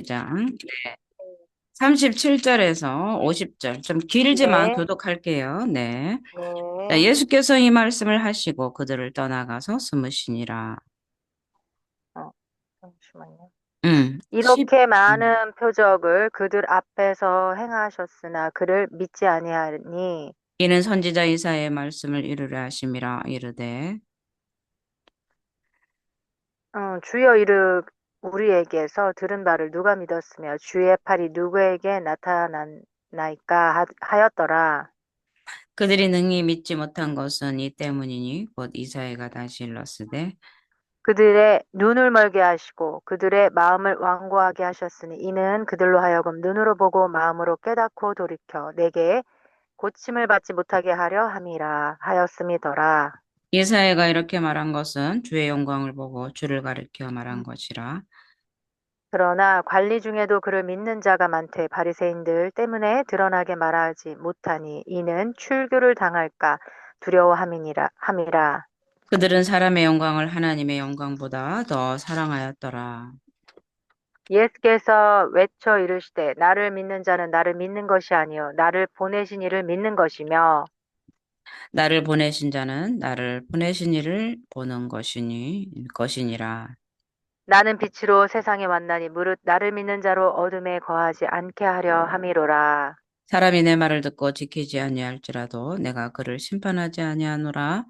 장 37절에서 50절 좀 길지만 네, 교독할게요. 네. 자, 네. 예수께서 이 말씀을 하시고 그들을 떠나가서 숨으시니라. 어, 잠시만요. 10. 이렇게 많은 표적을 그들 앞에서 행하셨으나 그를 믿지 아니하니 이는 선지자 이사야의 말씀을 이루려 하심이라 이르되 주여 이르 우리에게서 들은 바를 누가 믿었으며 주의 팔이 누구에게 나타났나이까 하였더라. 그들이 능히 믿지 못한 것은 이 때문이니 곧 이사야가 다시 일렀으되 그들의 눈을 멀게 하시고 그들의 마음을 완고하게 하셨으니 이는 그들로 하여금 눈으로 보고 마음으로 깨닫고 돌이켜 내게 고침을 받지 못하게 하려 함이라 하였음이더라. 이사야가 이렇게 말한 것은 주의 영광을 보고 주를 가리켜 말한 것이라. 그러나 관리 중에도 그를 믿는 자가 많되 바리새인들 때문에 드러나게 말하지 못하니 이는 출교를 당할까 두려워함이라. 그들은 사람의 영광을 하나님의 영광보다 더 사랑하였더라. 예수께서 외쳐 이르시되 나를 믿는 자는 나를 믿는 것이 아니요 나를 보내신 이를 믿는 것이며 나를 보내신 자는 나를 보내신 이를 보는 것이니라. 나는 빛으로 세상에 왔나니 무릇 나를 믿는 자로 어둠에 거하지 않게 하려 함이로라. 사람이 내 말을 듣고 지키지 아니할지라도 내가 그를 심판하지 아니하노라.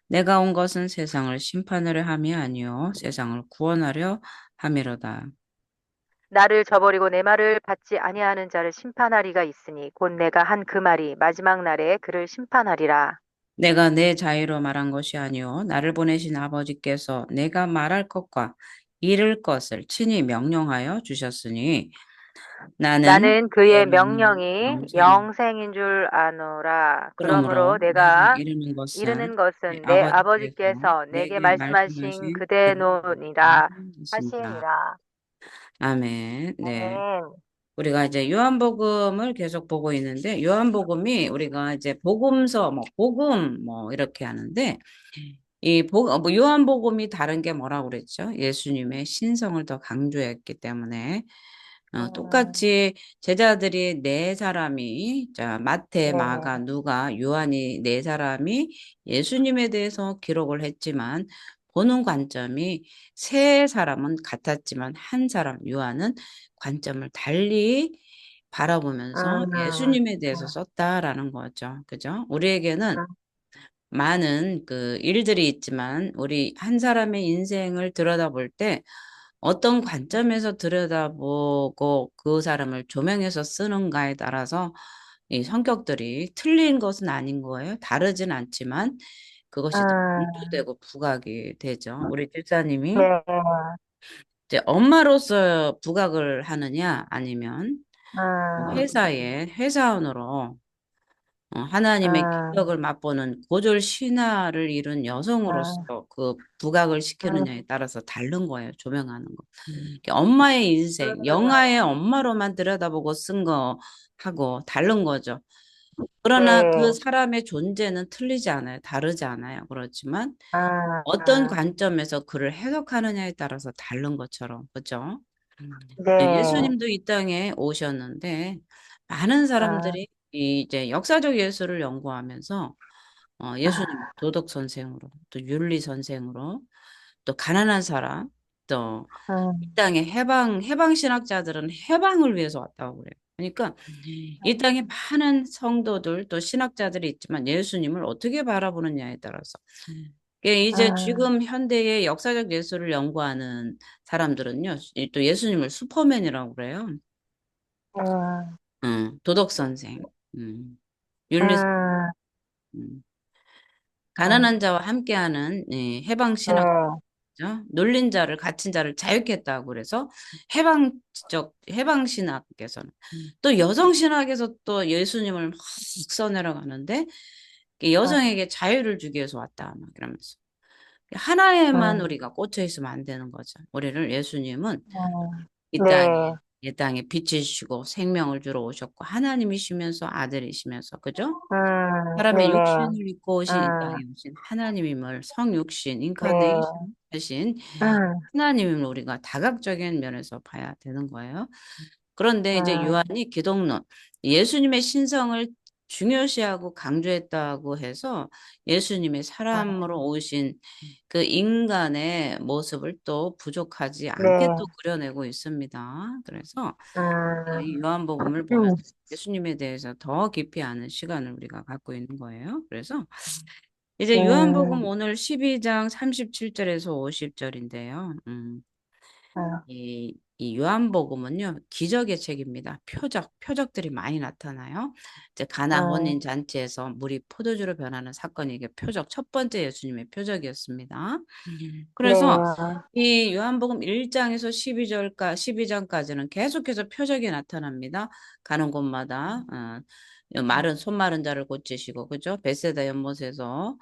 내가 온 것은 세상을 심판하려 함이 아니요 세상을 구원하려 함이로다. 나를 저버리고 내 말을 받지 아니하는 자를 심판하리가 있으니 곧 내가 한 그 말이 마지막 날에 그를 심판하리라. 내가 내 자유로 말한 것이 아니요 나를 보내신 아버지께서 내가 말할 것과 이를 것을 친히 명령하여 주셨으니 나는 나는 그의 그의 명령이 명령이 영생. 영생인 줄 아노라. 그러므로 그러므로 내가 내가 이르는 것은 이르는 내 것은 내 아버지께서 아버지께서 내게 내게 말씀하신 말씀하신 그대로 그대노니라 있습니다. 하시니라. 아멘. 네. 아멘. 우리가 이제 요한복음을 계속 보고 있는데 요한복음이 우리가 이제 복음서 뭐 복음 뭐 이렇게 하는데 뭐 요한복음이 다른 게 뭐라고 그랬죠? 예수님의 신성을 더 강조했기 때문에 음, 똑같이 제자들이 네 사람이 자 마태, 네. 마가, 누가, 요한이 네 사람이 예수님에 대해서 기록을 했지만 보는 관점이 세 사람은 같았지만 한 사람 요한은 관점을 달리 바라보면서 음, 예수님에 대해서 썼다라는 거죠. 그죠? 우리에게는 음, 많은 그 일들이 있지만 우리 한 사람의 인생을 들여다볼 때 어떤 관점에서 들여다보고 그 사람을 조명해서 쓰는가에 따라서 이 성격들이 틀린 것은 아닌 거예요. 다르진 않지만 그것이 더 음, 강조되고 부각이 되죠. 우리 집사님이 네. 이제 엄마로서 부각을 하느냐 아니면 음, 회사의 회사원으로 하나님의 음, 기적을 맛보는 고졸 신하를 이룬 여성으로서 음, 그 부각을 음, 시키느냐에 따라서 다른 거예요. 조명하는 거. 엄마의 인생, 음, 영화의 엄마로만 들여다보고 쓴 거하고 다른 거죠. 그러나 그 네. 사람의 존재는 틀리지 않아요. 다르지 않아요. 그렇지만 어떤 음, 관점에서 그를 해석하느냐에 따라서 다른 것처럼, 그죠? 네. 예수님도 이 땅에 오셨는데 많은 음, 사람들이 이제 역사적 예술을 연구하면서 예수님 도덕 선생으로 또 윤리 선생으로 또 가난한 사람 또 이 음, 땅에 해방 신학자들은 해방을 위해서 왔다고 그래요. 그러니까 이 땅에 많은 성도들 또 신학자들이 있지만 예수님을 어떻게 바라보느냐에 따라서 이제 음, 지금 현대의 역사적 예술을 연구하는 사람들은요, 또 예수님을 슈퍼맨이라고 그래요. 음, 도덕 선생, 윤리, 선- 음, 음, 음, 가난한 자와 함께하는 해방 신학, 네. 놀린 자를, 갇힌 자를 자유케 했다고 그래서 해방 신학에서는 또 여성 신학에서 또 예수님을 막 써내려가는데 음, 여성에게 자유를 주기 위해서 왔다, 막 이러면서. 하나에만 음, 우리가 꽂혀 있으면 안 되는 거죠. 우리를 예수님은 이 땅에 네. 이 땅에 빛이시고 생명을 주러 오셨고 하나님이시면서 아들이시면서 그죠? 사람의 네네. 육신을 입고 오신 이 음, 땅에 오신 하나님임을 성육신 인카네이션 네. 하신 음, 하나님임을 우리가 다각적인 면에서 봐야 되는 거예요. 그런데 이제 음, 요한이 기독론 예수님의 신성을 중요시하고 강조했다고 해서 예수님의 사람으로 오신 그 인간의 모습을 또 부족하지 않게 또 네. 그려내고 있습니다. 그래서 이 음, 요한복음을 음, 보면서 예수님에 대해서 더 깊이 아는 시간을 우리가 갖고 있는 거예요. 그래서 이제 요한복음 음, 오늘 12장 37절에서 50절인데요. 음, 이 요한복음은요, 기적의 책입니다. 표적들이 많이 나타나요. 이제 가나 혼인 음, 잔치에서 물이 포도주로 변하는 사건이 이게 첫 번째 예수님의 표적이었습니다. 그래서 네. 이 요한복음 1장에서 12장까지는 계속해서 표적이 나타납니다. 가는 곳마다, 손 마른 자를 고치시고, 그죠? 베세다 연못에서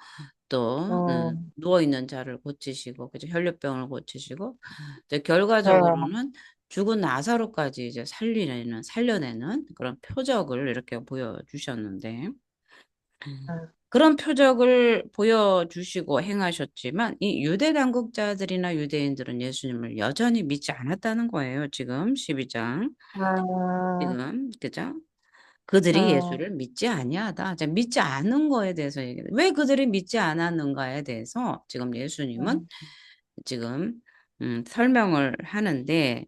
또 음, 누워 있는 자를 고치시고 그죠 혈류병을 고치시고 이제 네. 결과적으로는 죽은 나사로까지 이제 살려내는 그런 표적을 이렇게 보여주셨는데 음, 그런 표적을 보여주시고 행하셨지만 이 유대 당국자들이나 유대인들은 예수님을 여전히 믿지 않았다는 거예요. 지금 12장 음, 지금 그죠? 그들이 음, 예수를 믿지 아니하다. 자, 믿지 않은 거에 대해서 얘기해요. 왜 그들이 믿지 않았는가에 대해서 지금 예수님은 음, 지금 설명을 하는데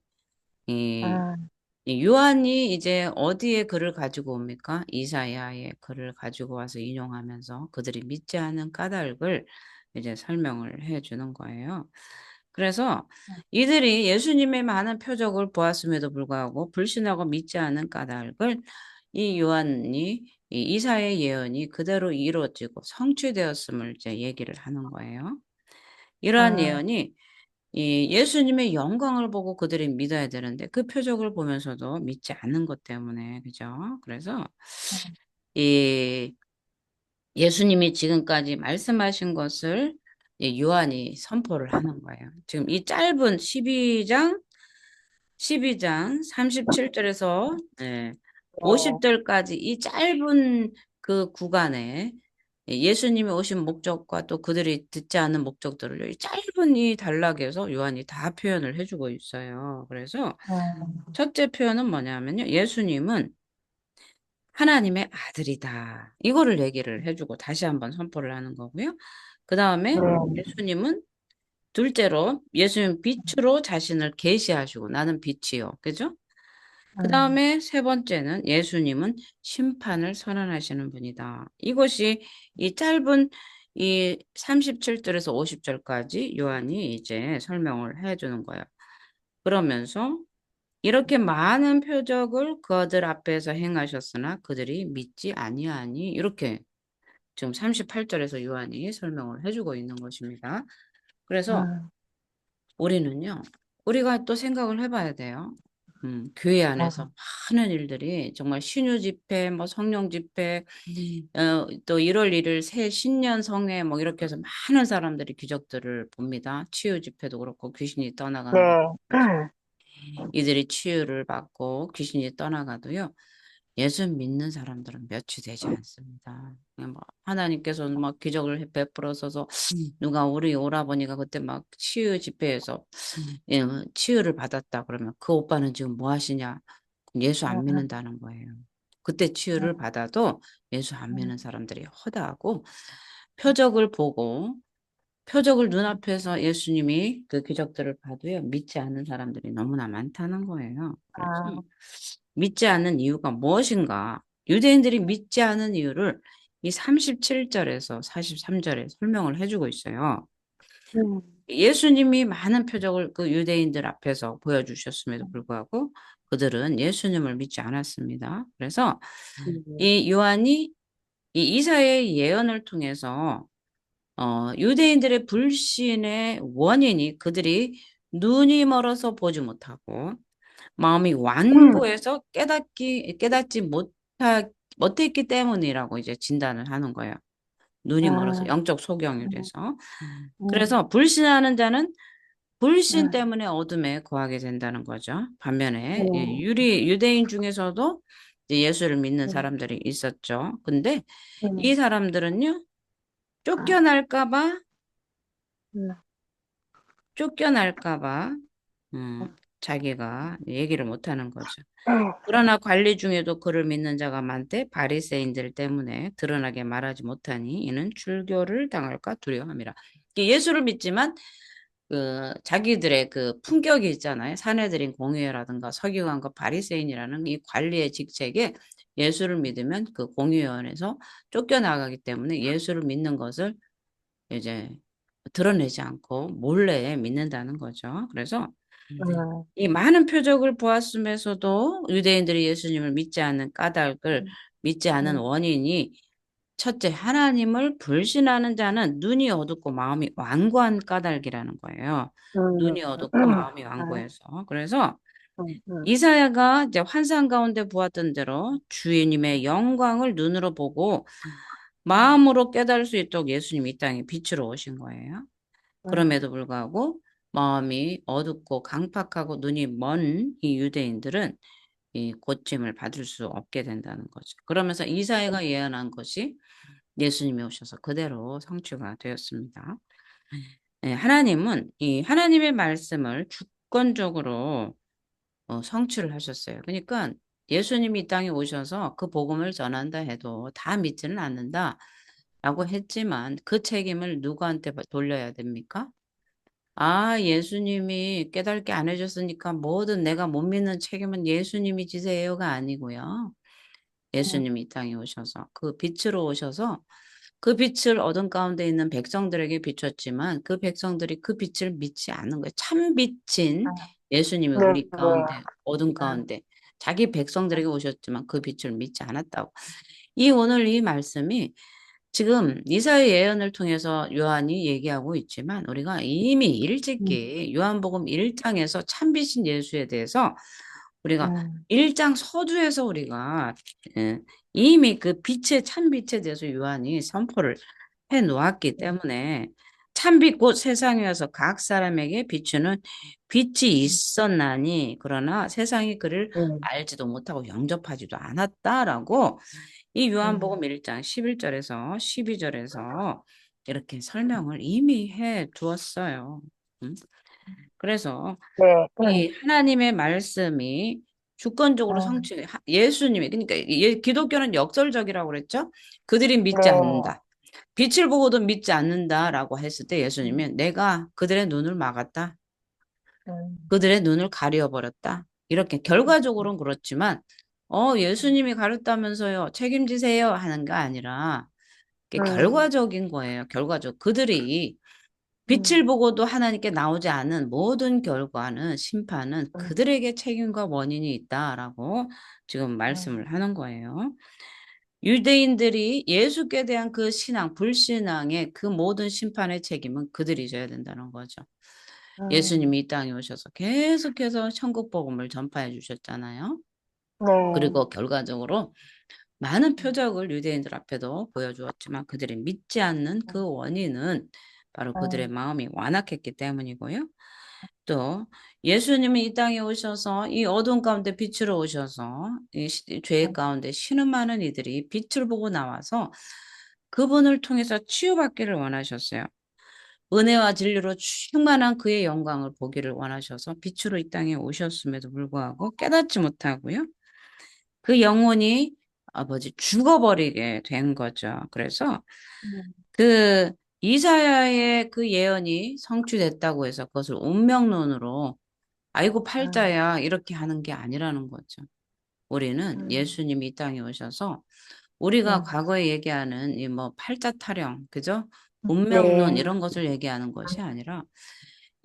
이, 음, 이 요한이 이제 어디에 글을 가지고 옵니까? 이사야의 글을 가지고 와서 인용하면서 그들이 믿지 않은 까닭을 이제 설명을 해 주는 거예요. 그래서 이들이 예수님의 많은 표적을 보았음에도 불구하고 불신하고 믿지 않은 까닭을 이 요한이 이 이사의 예언이 그대로 이루어지고 성취되었음을 이제 얘기를 하는 거예요. 이러한 음, 예언이 이 예수님의 영광을 보고 그들이 믿어야 되는데 그 표적을 보면서도 믿지 않는 것 때문에 그죠? 그래서 이 예수님이 지금까지 말씀하신 것을 이 요한이 선포를 하는 거예요. 지금 이 짧은 12장 37절에서 50절까지 이 짧은 그 구간에 예수님이 오신 목적과 또 그들이 듣지 않은 목적들을 이 짧은 이 단락에서 요한이 다 표현을 해주고 있어요. 그래서 음, 첫째 표현은 뭐냐면요. 예수님은 하나님의 아들이다. 이거를 얘기를 해주고 다시 한번 선포를 하는 거고요. 그 다음에 네. 예수님은 둘째로 예수님 빛으로 자신을 계시하시고 나는 빛이요. 그죠? 그 음, 다음에 세 번째는 예수님은 심판을 선언하시는 분이다. 이것이 이 짧은 이 37절에서 50절까지 요한이 이제 설명을 해주는 거예요. 그러면서 이렇게 많은 표적을 그들 앞에서 행하셨으나 그들이 믿지 아니하니 이렇게 지금 38절에서 요한이 설명을 해주고 있는 것입니다. 그래서 음, 우리는요, 우리가 또 생각을 해봐야 돼요. 교회 안에서 음, 많은 일들이 정말 신유 집회, 뭐 성령 집회, 또 1월 1일 새 신년 성회 뭐 이렇게 해서 많은 사람들이 기적들을 봅니다. 치유 집회도 그렇고 귀신이 네. 떠나가는 것도 이들이 치유를 받고 귀신이 떠나가도요. 예수 믿는 사람들은 몇이 되지 않습니다. 그냥 뭐 하나님께서는 막 기적을 베풀어서서 누가 우리 오라버니가 그때 막 치유 집회에서 치유를 받았다 그러면 그 오빠는 지금 뭐 하시냐? 예수 안 음, 믿는다는 거예요. 그때 치유를 음, 받아도 예수 안 음, 믿는 사람들이 허다하고 표적을 보고 표적을 눈앞에서 예수님이 그 기적들을 봐도요, 믿지 않는 사람들이 너무나 많다는 거예요. 그래서 믿지 않는 이유가 무엇인가? 유대인들이 믿지 않은 이유를 이 37절에서 43절에 설명을 해주고 있어요. 음, 예수님이 많은 표적을 그 유대인들 앞에서 보여주셨음에도 불구하고 그들은 예수님을 믿지 않았습니다. 그래서 음, 이 요한이 이 이사야의 예언을 통해서 유대인들의 불신의 원인이 그들이 눈이 멀어서 보지 못하고 마음이 음, 완고해서 깨닫지 못했기 때문이라고 이제 진단을 하는 거예요. 눈이 멀어서 음, 영적 소경이 음, 돼서. 음, 그래서 불신하는 자는 불신 음, 때문에 어둠에 거하게 된다는 거죠. 반면에 음, 유대인 중에서도 이제 예수를 믿는 음, 사람들이 있었죠. 근데 이 음, 사람들은요, 쫓겨날까 봐, 음, 쫓겨날까 봐, 자기가 얘기를 못 하는 거죠. 음, 그러나 관리 중에도 그를 믿는 자가 많되 바리새인들 때문에 드러나게 말하지 못하니 이는 출교를 당할까 두려워함이라. 예수를 믿지만 자기들의 그 품격이 있잖아요. 사내들인 공회라든가 서기관과 바리새인이라는 이 관리의 직책에 예수를 믿으면 그 공회원에서 쫓겨나가기 때문에 예수를 믿는 것을 이제 드러내지 않고 몰래 믿는다는 거죠. 그래서 음, 이 많은 표적을 보았음에서도 유대인들이 예수님을 믿지 않는 까닭을 믿지 않은 음, 원인이 첫째, 하나님을 불신하는 자는 눈이 어둡고 마음이 완고한 까닭이라는 거예요. 눈이 어둡고 마음이 완고해서. 그래서 이사야가 이제 환상 가운데 보았던 대로 주님의 영광을 눈으로 보고 마음으로 깨달을 수 있도록 예수님이 이 땅에 빛으로 오신 거예요. 그럼에도 불구하고 마음이 어둡고 강팍하고 눈이 먼 이 유대인들은 이 고침을 받을 수 없게 된다는 거죠. 그러면서 이사야가 예언한 것이 예수님이 오셔서 그대로 성취가 되었습니다. 네, 하나님은 이 하나님의 말씀을 주권적으로 성취를 하셨어요. 그러니까 예수님이 이 땅에 오셔서 그 복음을 전한다 해도 다 믿지는 않는다라고 했지만 그 책임을 누구한테 돌려야 됩니까? 아, 예수님이 깨닫게 안 해줬으니까 뭐든 내가 못 믿는 책임은 예수님이 지세요가 아니고요. 예수님이 이 땅에 오셔서 그 빛으로 오셔서 그 빛을 어둠 가운데 있는 백성들에게 비췄지만 그 백성들이 그 빛을 믿지 않는 거예요. 참 빛인 예수님이 네, 우리 네. 가운데 어둠 가운데 자기 백성들에게 오셨지만 그 빛을 믿지 않았다고. 이 오늘 이 말씀이 지금 이사의 예언을 통해서 요한이 얘기하고 있지만 우리가 이미 음, 일찍이 요한복음 1장에서 참빛인 예수에 대해서 우리가 음, 1장 서두에서 우리가 예, 이미 그 빛의 참빛에 대해서 요한이 선포를 해 놓았기 때문에 참빛 곧 세상에 와서 각 사람에게 비추는 빛이 있었나니 그러나 세상이 그를 음, 알지도 못하고 영접하지도 않았다라고 이 음, 요한복음 1장 11절에서 12절에서 이렇게 설명을 이미 해 두었어요. 음? 그래서 네, 이 하나님의 말씀이 주권적으로 성취, 예수님이, 그러니까 기독교는 역설적이라고 그랬죠? 그들이 네, 믿지 않는다. 빛을 보고도 믿지 않는다라고 했을 때 예수님은 내가 그들의 눈을 막았다. 음, 그들의 눈을 가려버렸다. 이렇게 결과적으로는 그렇지만, 예수님이 가렸다면서요. 책임지세요. 하는 게 아니라, 이게 음, 결과적인 거예요. 결과적. 그들이 빛을 음, 보고도 하나님께 나오지 않은 모든 결과는 심판은 음, 그들에게 책임과 원인이 있다라고 지금 음, 말씀을 하는 거예요. 유대인들이 예수께 대한 그 신앙, 불신앙의 그 모든 심판의 책임은 그들이 져야 된다는 거죠. 음, 예수님이 이 땅에 오셔서 계속해서 천국 복음을 전파해 주셨잖아요. 네, 그리고 결과적으로 많은 표적을 유대인들 앞에도 보여주었지만 그들이 믿지 않는 그 원인은 바로 그들의 음, 마음이 완악했기 때문이고요. 또 예수님이 이 땅에 오셔서 이 어두운 가운데 빛으로 오셔서 죄 가운데 신음하는 이들이 빛을 보고 나와서 그분을 통해서 치유받기를 원하셨어요. 은혜와 진리로 충만한 그의 영광을 보기를 원하셔서 빛으로 이 땅에 오셨음에도 불구하고 깨닫지 못하고요. 그 영혼이 아버지 죽어버리게 된 거죠. 그래서 음, 그 이사야의 그 예언이 성취됐다고 해서 그것을 운명론으로 아이고 음, 팔자야 이렇게 하는 게 아니라는 거죠. 우리는 음, 예수님이 이 땅에 오셔서 우리가 음, 과거에 얘기하는 이 뭐 팔자 타령, 그죠? 네, 운명론 이런 것을 얘기하는 것이 아니라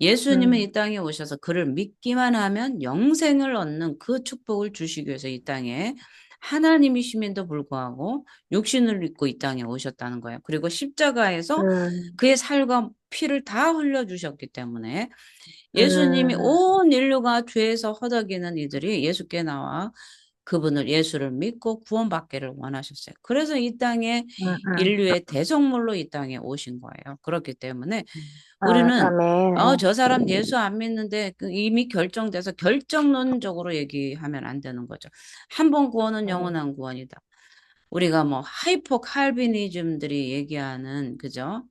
예수님은 음, 이 땅에 오셔서 그를 믿기만 하면 영생을 얻는 그 축복을 주시기 위해서 이 땅에 하나님이심에도 불구하고 육신을 입고 이 땅에 오셨다는 거예요. 그리고 십자가에서 음, 그의 살과 피를 다 흘려주셨기 때문에 예수님이 음, 온 인류가 죄에서 허덕이는 이들이 예수께 나와 그분을 예수를 믿고 구원받기를 원하셨어요. 그래서 이 땅에 음. 인류의 대성물로 이 땅에 오신 거예요. 그렇기 때문에 우리는 아멘. 저 사람 예수 안 믿는데 이미 결정돼서 결정론적으로 얘기하면 안 되는 거죠. 한 번 구원은 음, 영원한 구원이다. 우리가 뭐 하이퍼 칼비니즘들이 얘기하는 그죠?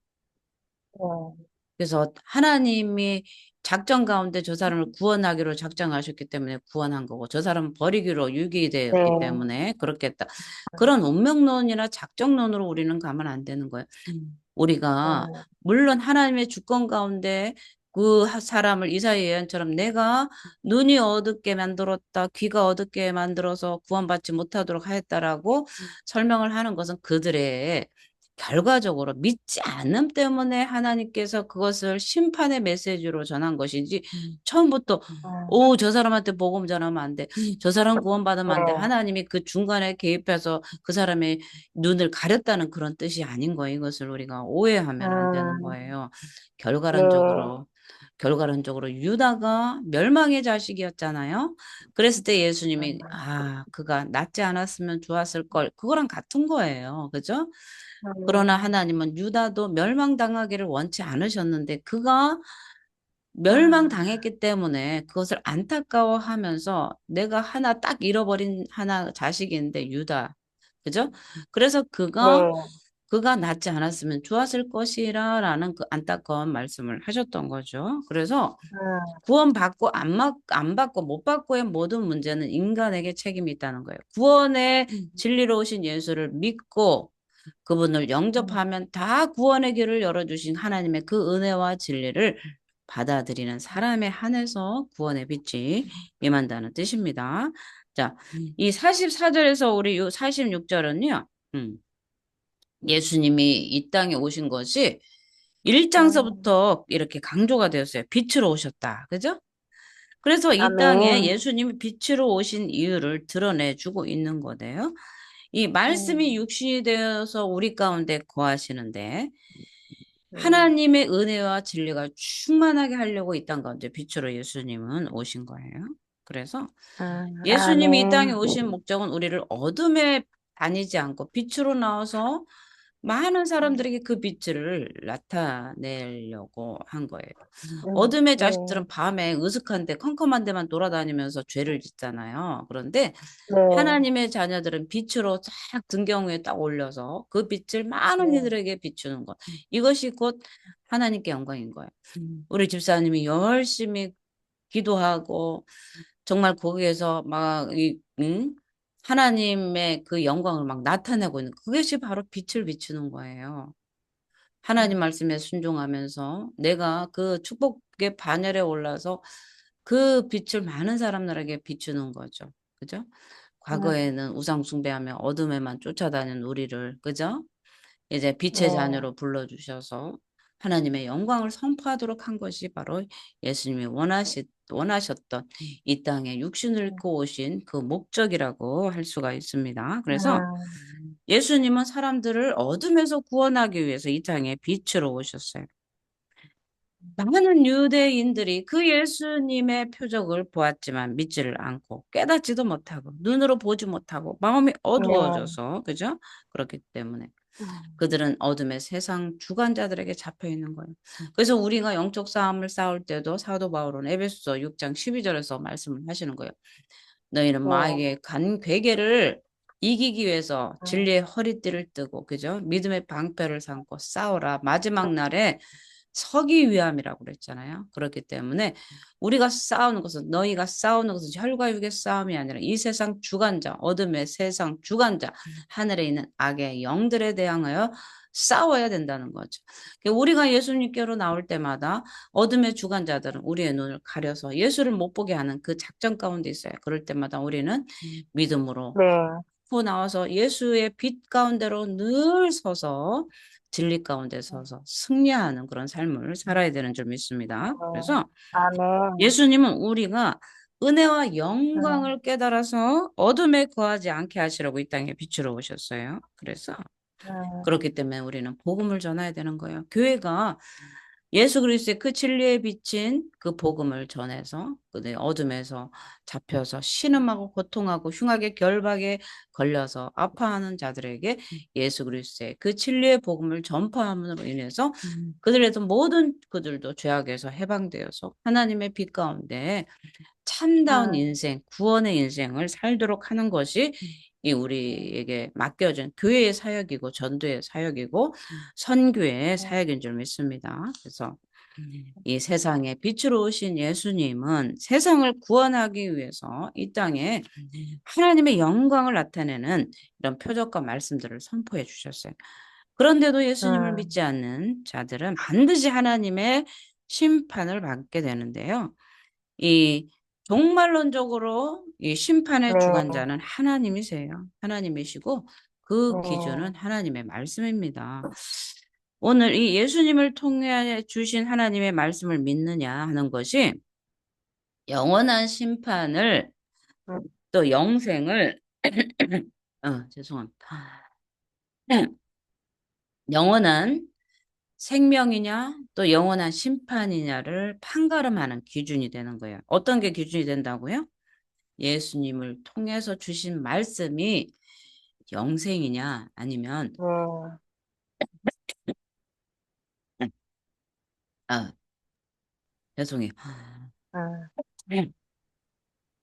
네. 그래서 하나님이 작정 가운데 저 사람을 구원하기로 작정하셨기 때문에 구원한 거고 저 사람은 버리기로 유기되었기 네. 때문에 그렇겠다. 그런 운명론이나 작정론으로 우리는 가면 안 되는 거예요. 우리가 음, 물론 하나님의 주권 가운데 그 사람을 이사야 예언처럼 내가 눈이 어둡게 만들었다, 귀가 어둡게 만들어서 구원받지 못하도록 하였다라고 설명을 하는 것은 그들의 결과적으로 믿지 않음 때문에 하나님께서 그것을 심판의 메시지로 전한 것이지 처음부터 음, 오, 저 사람한테 복음 전하면 안 돼. 저 사람 구원받으면 안 돼. 네. 하나님이 그 중간에 개입해서 그 사람의 눈을 가렸다는 그런 뜻이 아닌 거예요. 이것을 우리가 오해하면 안 되는 음, 거예요. 네. 결과론적으로, 결과론적으로 유다가 멸망의 자식이었잖아요. 그랬을 때 예수님이, 그가 낫지 않았으면 좋았을 걸. 그거랑 같은 거예요. 그죠? 그러나 음, 하나님은 유다도 멸망당하기를 원치 않으셨는데 그가 음, 멸망당했기 때문에 그것을 안타까워하면서 내가 하나 딱 잃어버린 하나 자식인데 유다. 그죠? 그래서 네. 그가 낫지 않았으면 좋았을 것이라라는 그 안타까운 말씀을 하셨던 거죠. 그래서 음, 구원받고 안 받고 못 받고의 모든 문제는 인간에게 책임이 있다는 거예요. 구원의 진리로 오신 예수를 믿고 그분을 음, 영접하면 다 구원의 길을 열어주신 하나님의 그 은혜와 진리를 받아들이는 사람에 한해서 구원의 빛이 임한다는 뜻입니다. 자, 이 44절에서 우리 요 46절은요, 예수님이 이 땅에 오신 것이 음, 1장서부터 이렇게 강조가 되었어요. 빛으로 오셨다. 그죠? 그래서 이 땅에 아멘. 예수님이 빛으로 오신 이유를 드러내주고 있는 거예요. 이 말씀이 음, 육신이 되어서 우리 가운데 거하시는데 네. 하나님의 은혜와 진리가 충만하게 하려고 이 땅 가운데 빛으로 예수님은 오신 거예요. 그래서 예수님이 이 땅에 아멘. 오신 목적은 우리를 어둠에 다니지 않고 빛으로 나와서 많은 사람들에게 그 빛을 나타내려고 한 거예요. 어둠의 네. 자식들은 밤에 으슥한데 컴컴한 데만 돌아다니면서 죄를 짓잖아요. 그런데 네. 하나님의 자녀들은 빛으로 쫙 등경 위에 딱 올려서 그 빛을 많은 네. 이들에게 비추는 것. 이것이 곧 하나님께 영광인 거예요. 우리 집사님이 열심히 기도하고 정말 거기에서 하나님의 그 영광을 막 나타내고 있는 그것이 바로 빛을 비추는 거예요. 하나님 음, 말씀에 순종하면서 내가 그 축복의 반열에 올라서 그 빛을 많은 사람들에게 비추는 거죠. 그죠? 음, 과거에는 우상 숭배하며 어둠에만 쫓아다니는 우리를, 그죠? 이제 빛의 네. 자녀로 불러주셔서 하나님의 영광을 선포하도록 한 것이 바로 예수님이 원하셨던 이 땅에 육신을 입고 오신 그 목적이라고 할 수가 있습니다. 그래서 음, 예수님은 사람들을 어둠에서 구원하기 위해서 이 땅에 빛으로 오셨어요. 많은 유대인들이 그 예수님의 표적을 보았지만 믿지를 않고 깨닫지도 못하고 눈으로 보지 못하고 마음이 네. 어두워져서 그죠? 그렇기 때문에 음, 그들은 어둠의 세상 주관자들에게 잡혀 있는 거예요. 그래서 우리가 영적 싸움을 싸울 때도 사도 바울은 에베소서 6장 12절에서 말씀을 하시는 거예요. 너희는 네. 마귀의 간 괴계를 이기기 위해서 진리의 음, 허리띠를 뜨고 그죠? 믿음의 방패를 삼고 싸우라. 마지막 날에 서기 위함이라고 그랬잖아요. 그렇기 때문에 우리가 싸우는 것은 너희가 싸우는 것은 혈과 육의 싸움이 아니라 이 세상 주관자, 어둠의 세상 주관자, 하늘에 있는 악의 영들에 대항하여 싸워야 된다는 거죠. 그러니까 우리가 예수님께로 나올 때마다 어둠의 주관자들은 우리의 눈을 가려서 예수를 못 보게 하는 그 작전 가운데 있어요. 그럴 때마다 우리는 믿음으로 네. 나와서 예수의 빛 가운데로 늘 서서 진리 가운데 서서 승리하는 그런 삶을 살아야 되는 줄 믿습니다. 그래서 아멘. 예수님은 우리가 은혜와 음, 영광을 깨달아서 어둠에 거하지 않게 하시려고 이 땅에 빛으로 오셨어요. 그래서 음, 그렇기 때문에 우리는 복음을 전해야 되는 거예요. 교회가 예수 그리스도의 그 진리에 비친 그 복음을 전해서 네, 어둠에서 잡혀서 신음하고 고통하고 흉악의 결박에 걸려서 아파하는 자들에게 예수 그리스도의 그 진리의 복음을 전파함으로 인해서 그들에도 모든 그들도 죄악에서 해방되어서 하나님의 빛 가운데 참다운 음, 인생, 구원의 인생을 살도록 하는 것이 이 우리에게 맡겨진 교회의 사역이고 전도의 사역이고 선교의 사역인 줄 믿습니다. 그래서 이 세상에 빛으로 오신 예수님은 세상을 구원하기 위해서 이 땅에 하나님의 영광을 나타내는 이런 표적과 말씀들을 선포해 주셨어요. 그런데도 예수님을 음, 믿지 않는 자들은 반드시 하나님의 심판을 받게 되는데요. 이 종말론적으로 이 심판의 네, 주관자는 하나님이세요. 하나님이시고 그 기준은 네, 하나님의 말씀입니다. 오늘 이 예수님을 통해 주신 하나님의 말씀을 믿느냐 하는 것이 영원한 심판을 음, 또 영생을 죄송합니다. 영원한 생명이냐 또 영원한 심판이냐를 판가름하는 기준이 되는 거예요. 어떤 게 기준이 된다고요? 예수님을 통해서 주신 말씀이 영생이냐 아니면 네, 아 죄송해요. 음,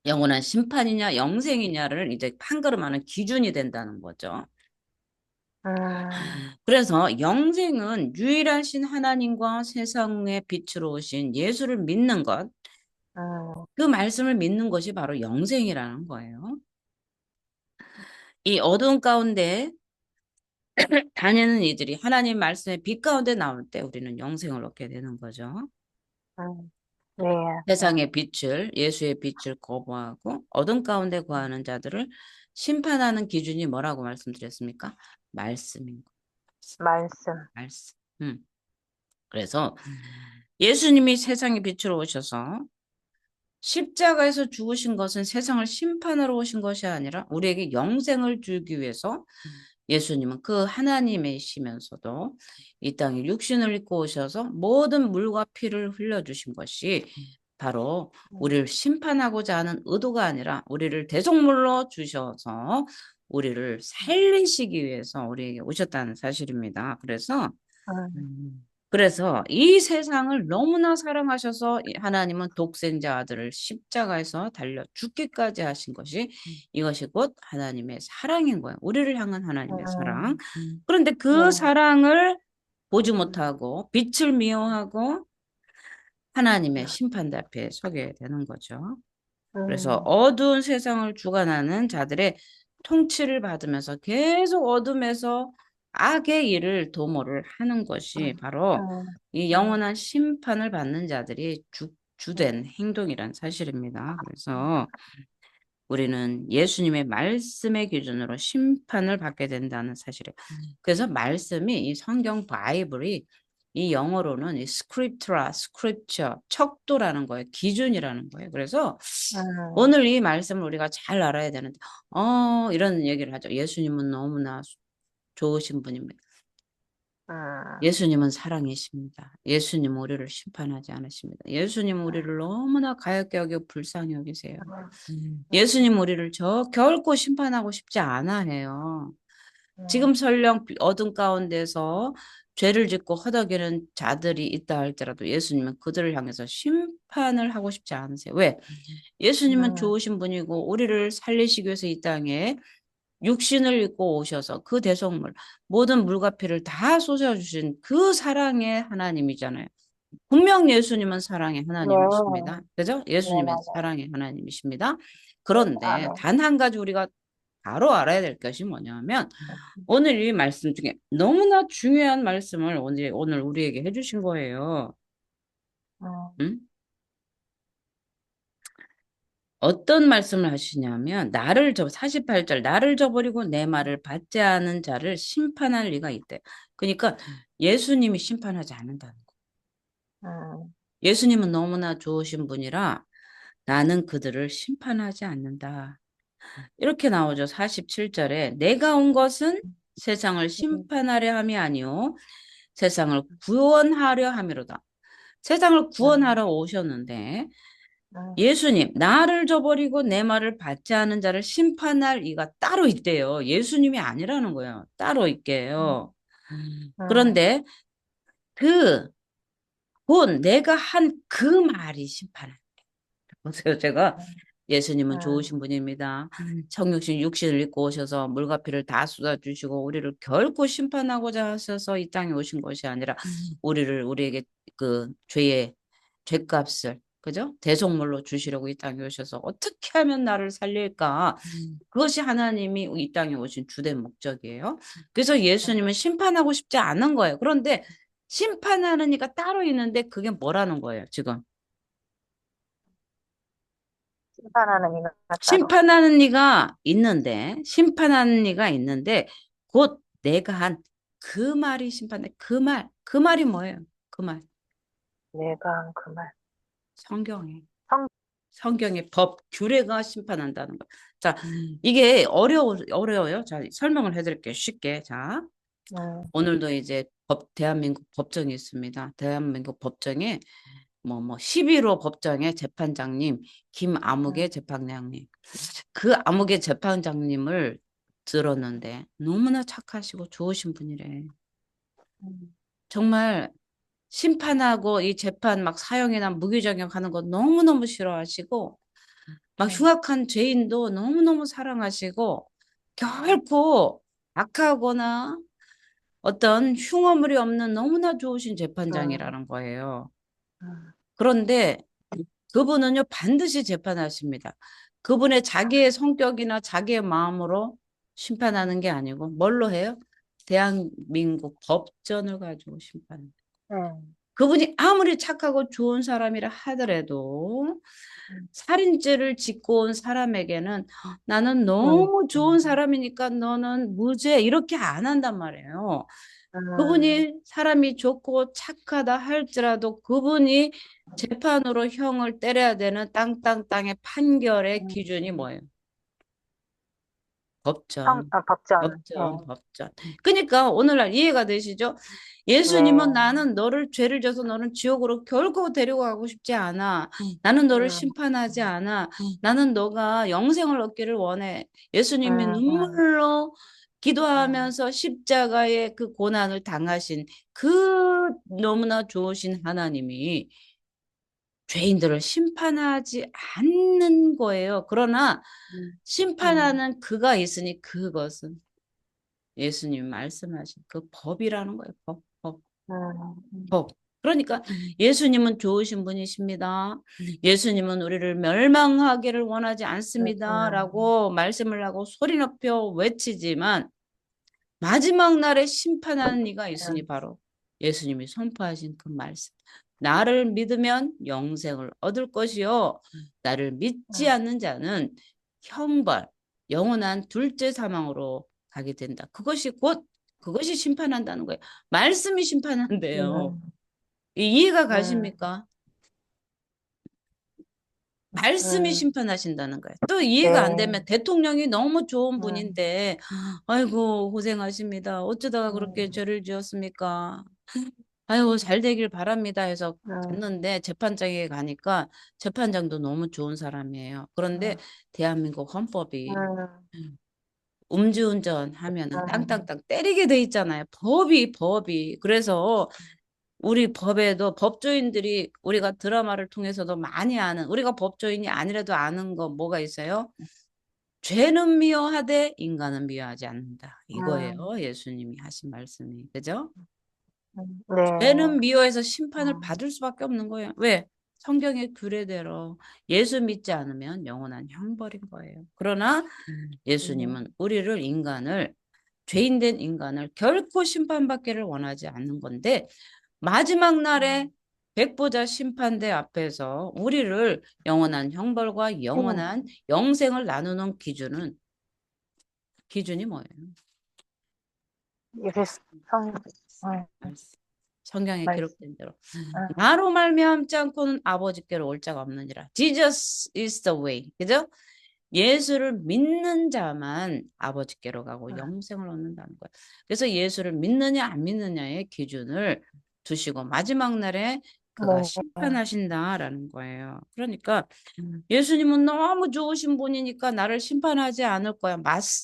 영원한 심판이냐 영생이냐를 이제 판가름하는 기준이 된다는 거죠. 음, 그래서 영생은 유일하신 하나님과 세상의 빛으로 오신 예수를 믿는 것, 음, 그 말씀을 믿는 것이 바로 영생이라는 거예요. 이 어두운 가운데 다니는 이들이 하나님 말씀의 빛 가운데 나올 때 우리는 영생을 얻게 되는 거죠. 네, 네, 세상의 빛을, 예수의 빛을 거부하고 어둠 가운데 거하는 자들을 심판하는 기준이 뭐라고 말씀드렸습니까? 말씀인 거. 말씀, 말씀. 그래서 예수님이 세상의 빛으로 오셔서 십자가에서 죽으신 것은 세상을 심판하러 오신 것이 아니라 우리에게 영생을 주기 위해서 예수님은 그 하나님이시면서도 이 땅에 육신을 입고 오셔서 모든 물과 피를 흘려주신 것이 바로 음, 우리를 심판하고자 하는 의도가 아니라 우리를 대속물로 주셔서 우리를 살리시기 위해서 우리에게 오셨다는 사실입니다. 음, 그래서 이 세상을 너무나 사랑하셔서 하나님은 독생자 아들을 십자가에서 달려 죽기까지 하신 것이 이것이 곧 하나님의 사랑인 거예요. 우리를 향한 하나님의 사랑. 그런데 네, 그 사랑을 보지 못하고 빛을 미워하고 하나님의 심판 앞에 서게 되는 거죠. 그래서 음, 어두운 세상을 주관하는 자들의 통치를 받으면서 계속 어둠에서 악의 일을 도모를 하는 것이 바로 음, 이 음, 영원한 심판을 받는 자들이 주된 행동이란 사실입니다. 그래서 우리는 예수님의 말씀의 기준으로 심판을 받게 된다는 사실이에요. 그래서 말씀이 이 성경 바이블이 이 영어로는 이 스크립트라, 스크립처, 척도라는 거예요. 기준이라는 거예요. 그래서 음, 오늘 이 말씀을 우리가 잘 알아야 되는데, 이런 얘기를 하죠. 예수님은 너무나 좋으신 분입니다. 음, 예수님은 사랑이십니다. 예수님은 우리를 심판하지 않으십니다. 예수님은 우리를 너무나 가엾게 여기고 불쌍히 여기세요. 예수님 우리를 결코 심판하고 싶지 않아 해요. 지금 설령 어둠 가운데서 죄를 짓고 허덕이는 자들이 있다 할지라도 예수님은 그들을 향해서 심판을 하고 싶지 않으세요. 왜? 예수님은 음, 좋으신 분이고 우리를 살리시기 위해서 이 땅에 육신을 입고 오셔서 그 대속물 모든 물과 피를 다 쏟아주신 그 사랑의 하나님이잖아요. 분명 예수님은 사랑의 네, 하나님이십니다. 그죠? 네, 예수님은 맞아요. 사랑의 하나님이십니다. 네, 그런데 아멘. 단 한 가지 우리가 바로 알아야 될 것이 뭐냐면 오늘 이 말씀 중에 너무나 중요한 말씀을 오늘 우리에게 해주신 거예요. 음, 응? 어떤 말씀을 하시냐면 48절 나를 저버리고 내 말을 받지 않은 자를 심판할 리가 있대. 그러니까 예수님이 심판하지 않는다는 거. 음, 예수님은 너무나 좋으신 분이라 나는 그들을 심판하지 않는다. 이렇게 나오죠. 47절에 내가 온 것은 세상을 음, 심판하려 함이 아니요 세상을 구원하려 함이로다. 세상을 음, 구원하러 오셨는데 음, 예수님, 나를 저버리고 내 말을 받지 않은 자를 심판할 이가 따로 있대요. 예수님이 아니라는 거예요. 따로 있게요. 음, 그런데 그, 곧 내가 한 그 말이 심판을. 보세요. 제가 음, 예수님은 음, 좋으신 분입니다. 성육신 육신을 입고 오셔서 물과 피를 다 쏟아주시고 우리를 결코 심판하고자 하셔서 이 땅에 오신 것이 아니라 우리에게 그 죄의 죄값을 그죠? 대속물로 주시려고 이 땅에 오셔서 어떻게 하면 나를 살릴까? 그것이 하나님이 이 땅에 오신 주된 목적이에요. 그래서 예수님은 심판하고 싶지 않은 거예요. 그런데 심판하는 이가 따로 있는데 그게 뭐라는 거예요, 지금? 심판하는 이가 따로. 심판하는 이가 있는데, 곧 내가 한 그 말이 심판해. 그 말이 뭐예요? 그 말. 내가 한 그 말. 성경에. 성, 성경의 법, 규례가 심판한다는 거. 자, 이게 어려워요. 자, 설명을 해드릴게요. 쉽게. 자, 음, 오늘도 이제 대한민국 법정이 있습니다. 대한민국 법정에 11호 법정의 재판장님, 김아무개 음, 재판장님. 그 음, 암흑의 재판장님을 들었는데 너무나 착하시고 좋으신 분이래. 음, 정말 심판하고 이 재판 막 사형이나 무기징역 하는 거 너무너무 싫어하시고 막 음, 흉악한 죄인도 너무너무 사랑하시고 결코 악하거나 어떤 흉어물이 없는 너무나 좋으신 음, 재판장이라는 거예요. 음, 그런데 그분은요, 반드시 재판하십니다. 그분의 자기의 성격이나 자기의 마음으로 심판하는 게 아니고, 뭘로 해요? 대한민국 법전을 가지고 심판합니다. 음, 그분이 아무리 착하고 좋은 사람이라 하더라도, 음, 살인죄를 짓고 온 사람에게는 나는 음, 너무 좋은 사람이니까 너는 무죄, 이렇게 안 한단 말이에요. 음, 그분이 사람이 좋고 착하다 할지라도 그분이 재판으로 형을 때려야 되는 땅땅땅의 판결의 음, 기준이 음. 뭐예요? 법전. 법전. 법전, 법전. 그러니까 오늘날 이해가 되시죠? 예수님은 네. 나는 너를 죄를 져서 너는 지옥으로 결코 데리고 가고 싶지 않아. 나는 너를 음, 심판하지 않아. 나는 너가 영생을 얻기를 원해. 예수님이 음, 음, 눈물로 음, 기도하면서 십자가의 그 고난을 당하신 그 너무나 좋으신 하나님이 죄인들을 심판하지 않는 거예요. 그러나 음, 음, 심판하는 그가 있으니 그것은 예수님 말씀하신 그 법이라는 거예요. 음, 법. 그러니까 예수님은 좋으신 분이십니다. 예수님은 우리를 멸망하기를 원하지 않습니다. 음, 라고 말씀을 하고 소리 높여 외치지만 마지막 날에 심판하는 이가 있으니 음, 바로 예수님이 선포하신 그 말씀. 나를 믿으면 영생을 얻을 것이요. 나를 믿지 음, 않는 자는 형벌, 영원한 둘째 사망으로 가게 된다. 그것이 심판한다는 거예요. 말씀이 심판한대요. 음, 이해가 음, 가십니까? 말씀이 음, 심판하신다는 거예요. 또 이해가 안 네. 되면 대통령이 너무 좋은 음, 분인데, 아이고, 고생하십니다. 어쩌다가 그렇게 음, 죄를 지었습니까? 아이고, 잘 되길 바랍니다 해서 음, 갔는데, 재판장에 가니까 재판장도 너무 좋은 사람이에요. 그런데 음, 대한민국 헌법이 음, 음주운전 하면은 음, 땅땅땅 때리게 돼 있잖아요. 법이. 그래서 우리 법에도 법조인들이 우리가 드라마를 통해서도 많이 아는 우리가 법조인이 아니라도 아는 거 뭐가 있어요? 죄는 미워하되 인간은 미워하지 않는다. 이거예요. 음, 예수님이 하신 말씀이. 그죠? 네. 죄는 미워해서 심판을 음, 받을 수밖에 없는 거예요. 왜? 성경의 규례대로 예수 믿지 않으면 영원한 형벌인 거예요. 그러나 음, 예수님은 죄인된 인간을 결코 심판받기를 원하지 않는 건데 마지막 날에 음, 백보자 심판대 앞에서 우리를 영원한 형벌과 음, 영원한 영생을 나누는 기준이 뭐예요? 이게 성, 말씀. 성경에 말씀. 기록된 대로 음, 나로 말미암지 않고는 아버지께로 올 자가 없느니라. Jesus is the way. 그죠? 예수를 믿는 자만 아버지께로 가고 음, 영생을 얻는다는 거예요. 그래서 예수를 믿느냐 안 믿느냐의 기준을 두시고 마지막 날에 그가 네. 심판하신다라는 거예요. 그러니까 예수님은 너무 좋으신 분이니까 나를 심판하지 않을 거야.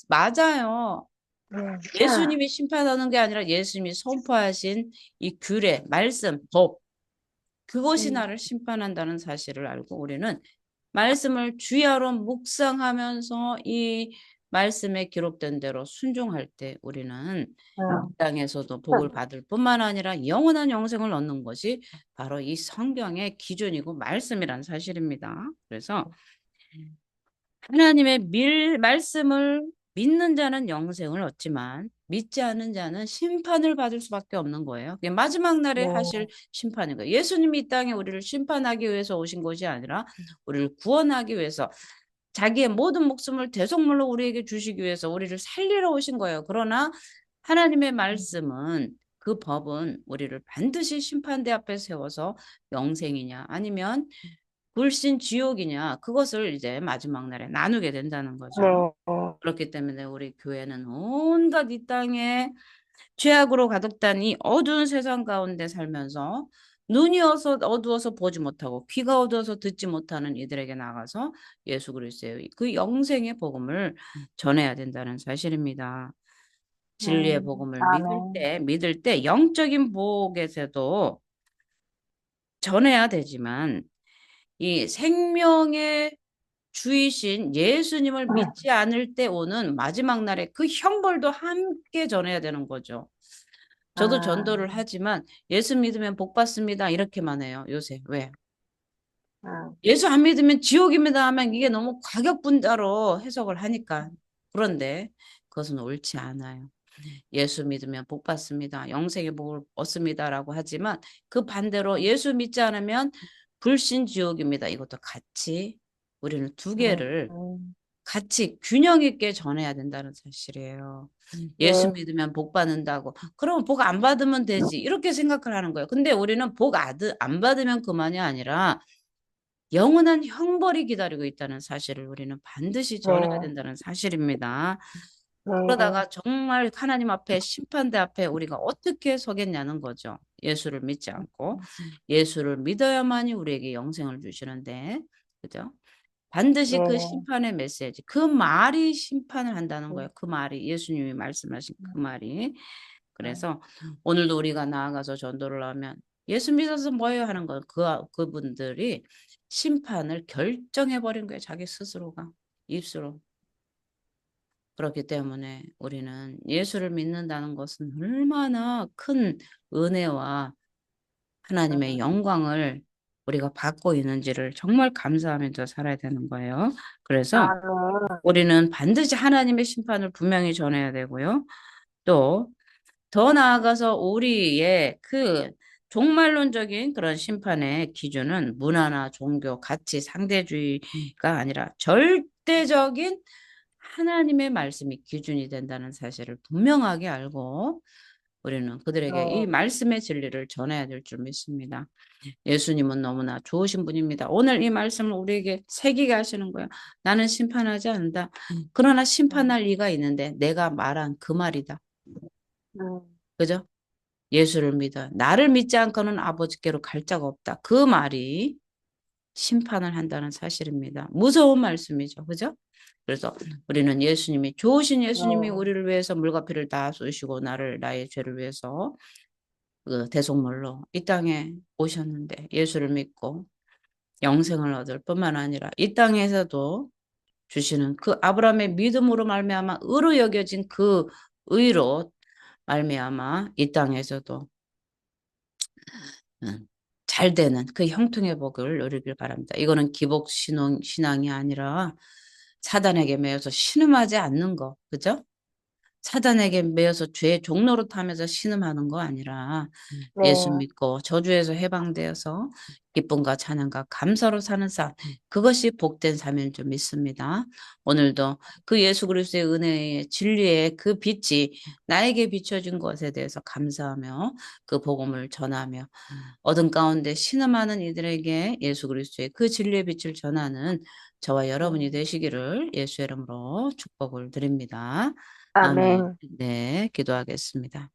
맞아요. 네. 예수님이 심판하는 게 아니라 예수님이 선포하신 이 규례, 말씀, 법, 그것이 음, 나를 심판한다는 사실을 알고 우리는 말씀을 주야로 묵상하면서 이 말씀에 기록된 대로 순종할 때 우리는 이 땅에서도 복을 받을 뿐만 아니라 영원한 영생을 얻는 것이 바로 이 성경의 기준이고 말씀이란 사실입니다. 그래서 하나님의 말씀을 믿는 자는 영생을 얻지만 믿지 않는 자는 심판을 받을 수밖에 없는 거예요. 그게 마지막 날에 네. 하실 심판인 거예요. 예수님이 이 땅에 우리를 심판하기 위해서 오신 것이 아니라 우리를 구원하기 위해서 자기의 모든 목숨을 대속물로 우리에게 주시기 위해서 우리를 살리러 오신 거예요. 그러나 하나님의 말씀은 그 법은 우리를 반드시 심판대 앞에 세워서 영생이냐 아니면 불신 지옥이냐 그것을 이제 마지막 날에 나누게 된다는 거죠. 네. 그렇기 때문에 우리 교회는 온갖 이 땅에 죄악으로 가득한 이 어두운 세상 가운데 살면서 눈이 어두워서 보지 못하고 귀가 어두워서 듣지 못하는 이들에게 나가서 예수 그리스도의 그 영생의 복음을 전해야 된다는 사실입니다. 진리의 복음을 아멘. 믿을 때 영적인 복에서도 전해야 되지만 이 생명의 주이신 예수님을 믿지 않을 때 오는 마지막 날에 그 형벌도 함께 전해야 되는 거죠. 저도 아, 전도를 하지만 예수 믿으면 복 받습니다. 이렇게만 해요. 요새. 왜? 아, 예수 안 믿으면 지옥입니다 하면 이게 너무 과격분자로 해석을 하니까. 그런데 그것은 옳지 않아요. 예수 믿으면 복 받습니다. 영생의 복을 얻습니다라고 하지만 그 반대로 예수 믿지 않으면 불신지옥입니다. 이것도 같이 우리는 두 개를 같이 균형 있게 전해야 된다는 사실이에요. 예수 네. 믿으면 복 받는다고. 그러면 복 안 받으면 되지. 이렇게 생각을 하는 거예요. 근데 우리는 복 안 받으면 그만이 아니라 영원한 형벌이 기다리고 있다는 사실을 우리는 반드시 전해야 네. 된다는 사실입니다. 네. 그러다가 정말 하나님 앞에 심판대 앞에 우리가 어떻게 서겠냐는 거죠. 예수를 믿지 않고 예수를 믿어야만이 우리에게 영생을 주시는데 그죠? 반드시 그 네. 심판의 메시지, 그 말이 심판을 한다는 거예요. 그 말이 예수님이 말씀하신 그 말이. 그래서 오늘도 우리가 나아가서 전도를 하면 예수 믿어서 뭐예요 하는 거 그분들이 심판을 결정해 버린 거예요. 자기 스스로가 입술로. 그렇기 때문에 우리는 예수를 믿는다는 것은 얼마나 큰 은혜와 하나님의 영광을 우리가 받고 있는지를 정말 감사하면서 살아야 되는 거예요. 그래서 아멘. 우리는 반드시 하나님의 심판을 분명히 전해야 되고요. 또 더 나아가서 우리의 그 종말론적인 그런 심판의 기준은 문화나 종교, 가치, 상대주의가 아니라 절대적인 하나님의 말씀이 기준이 된다는 사실을 분명하게 알고 우리는 그들에게 이 네. 말씀의 진리를 전해야 될 줄 믿습니다. 예수님은 너무나 좋으신 분입니다. 오늘 이 말씀을 우리에게 새기게 하시는 거예요. 나는 심판하지 않는다. 그러나 심판할 이가 있는데 내가 말한 그 말이다. 음, 그죠? 예수를 믿어. 나를 믿지 않고는 아버지께로 갈 자가 없다. 그 말이 심판을 한다는 사실입니다. 무서운 말씀이죠. 그죠? 그래서 우리는 좋으신 예수님이 네. 우리를 위해서 물과 피를 다 쏘시고 나의 죄를 위해서 그 대속물로 이 땅에 오셨는데 예수를 믿고 영생을 얻을 뿐만 아니라 이 땅에서도 주시는 그 아브라함의 믿음으로 말미암아 의로 여겨진 그 의로 말미암아 이 땅에서도 잘 되는 그 형통의 복을 누리길 바랍니다. 이거는 신앙이 아니라 사단에게 매여서 신음하지 않는 거, 그죠? 사단에게 매여서 죄의 종로로 타면서 신음하는 거 아니라 예수 네. 믿고 저주에서 해방되어서 기쁨과 찬양과 감사로 사는 삶, 그것이 복된 삶인 줄 믿습니다. 오늘도 그 예수 그리스도의 은혜의 진리의 그 빛이 나에게 비춰진 것에 대해서 감사하며 그 복음을 전하며 어둠 가운데 신음하는 이들에게 예수 그리스도의 그 진리의 빛을 전하는 저와 여러분이 되시기를 예수의 이름으로 축복을 드립니다. 아멘. 아멘. 네, 기도하겠습니다.